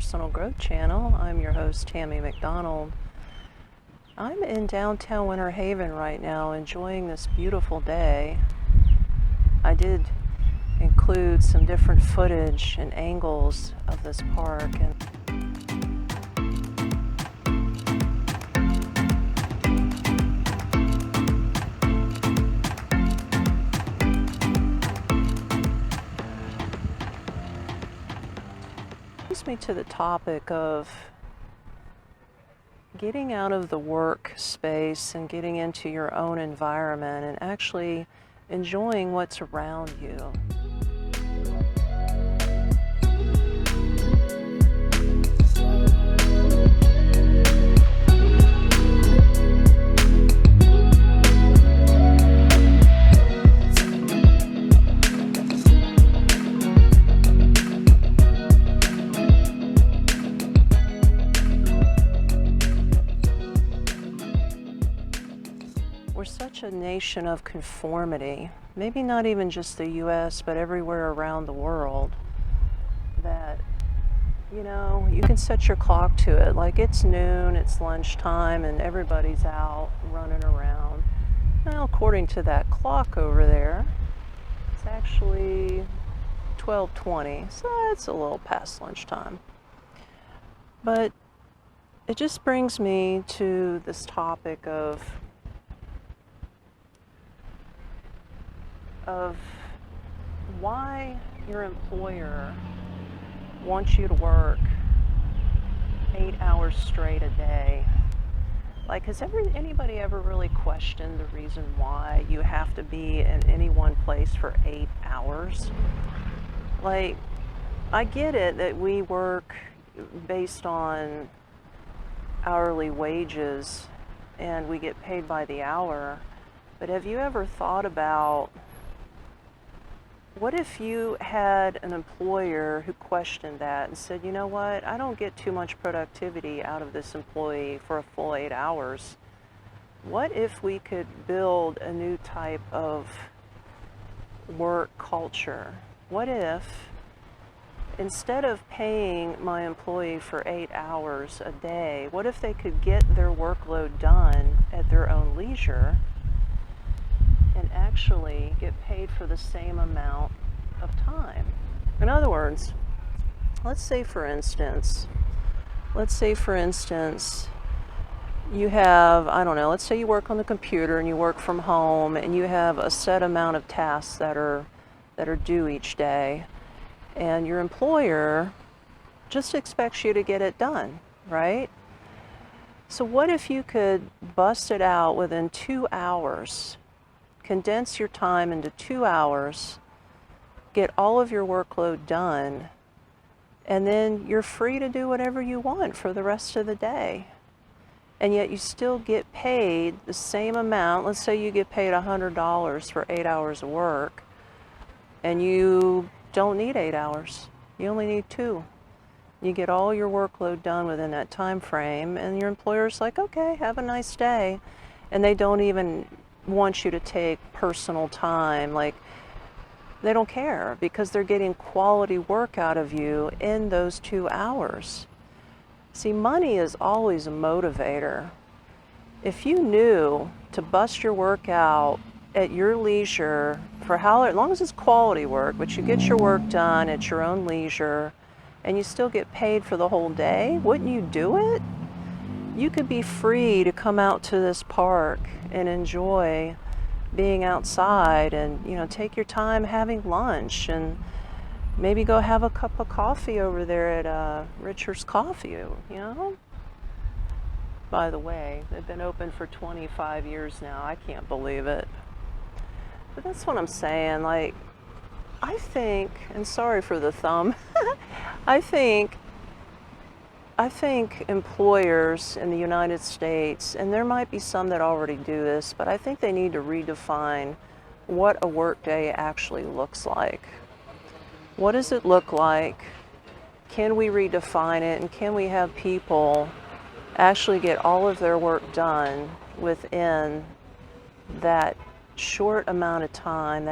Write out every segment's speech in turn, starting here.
Personal Growth Channel. I'm your host, Tami McDonald. I'm in downtown Winter Haven right now, enjoying this beautiful day. I did include some different footage and angles of this park, and brings me to the topic of getting out of the work space and getting into your own environment and actually enjoying what's around you. We're such a nation of conformity, maybe not even just the US, but everywhere around the world, that, you can set your clock to it. Like it's noon, it's lunchtime, and everybody's out running around. Now, according to that clock over there, it's actually 12:20, so it's a little past lunchtime. But it just brings me to this topic of why your employer wants you to work 8 hours straight a day. Like, has anybody ever really questioned the reason why you have to be in any one place for 8 hours? Like, I get it that we work based on hourly wages and we get paid by the hour, but have you ever thought about, what if you had an employer who questioned that and said, you know what, I don't get too much productivity out of this employee for a full 8 hours. What if we could build a new type of work culture? What if, instead of paying my employee for 8 hours a day, what if they could get their workload done at their own leisure and actually get paid for the same amount of time? In other words, let's say for instance, you have, let's say you work on the computer and you work from home and you have a set amount of tasks that are due each day, and your employer just expects you to get it done, right? So what if you could bust it out within 2 hours? Condense your time into 2 hours, get all of your workload done, and then you're free to do whatever you want for the rest of the day. And yet you still get paid the same amount. Let's say you get paid $100 for 8 hours of work, and you don't need 8 hours. You only need 2. You get all your workload done within that time frame, and your employer's like, okay, have a nice day. And they don't even want you to take personal time. Like, they don't care, because they're getting quality work out of you in those 2 hours. See, money is always a motivator. If you knew to bust your work out at your leisure for as long as it's quality work, but you get your work done at your own leisure and you still get paid for the whole day, wouldn't you do it? You could be free to come out to this park and enjoy being outside and, take your time having lunch and maybe go have a cup of coffee over there at Richard's Coffee, By the way, they've been open for 25 years now. I can't believe it. But that's what I'm saying. Like, I think, and sorry for the thumb, I think employers in the United States, and there might be some that already do this, but I think they need to redefine what a workday actually looks like. What does it look like? Can we redefine it, and can we have people actually get all of their work done within that short amount of time?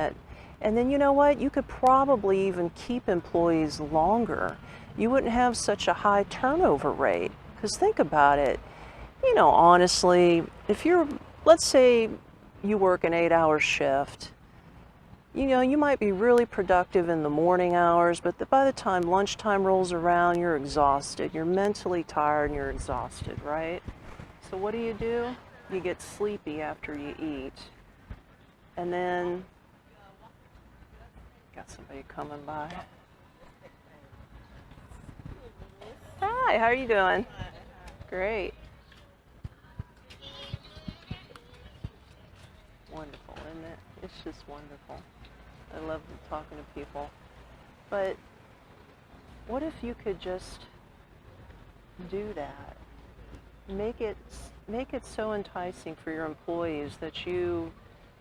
And then, you know what? You could probably even keep employees longer. you wouldn't have such a high turnover rate. Because think about it, you know, honestly, if you're, let's say you work an 8-hour shift, you know, you might be really productive in the morning hours, but by the time lunchtime rolls around, you're exhausted. You're mentally tired and you're exhausted, right? So what do? You get sleepy after you eat. And then, got somebody coming by. Hi, how are you doing? Great. Wonderful, isn't it? It's just wonderful. I love talking to people. But what if you could just do that? Make it so enticing for your employees that you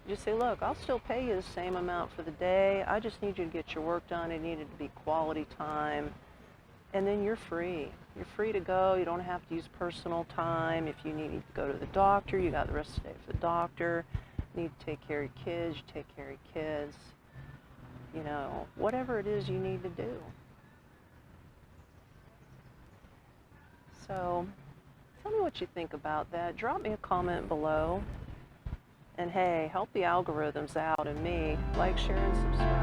just say, look, I'll still pay you the same amount for the day. I just need you to get your work done. It needed to be quality time. And then you're free. You're free to go. You don't have to use personal time. If you need to go to the doctor, you got the rest of the day for the doctor. You need to take care of your kids, you take care of your kids. You know, whatever it is you need to do. So, tell me what you think about that. Drop me a comment below. And hey, help the algorithms out and me. Like, share, and subscribe.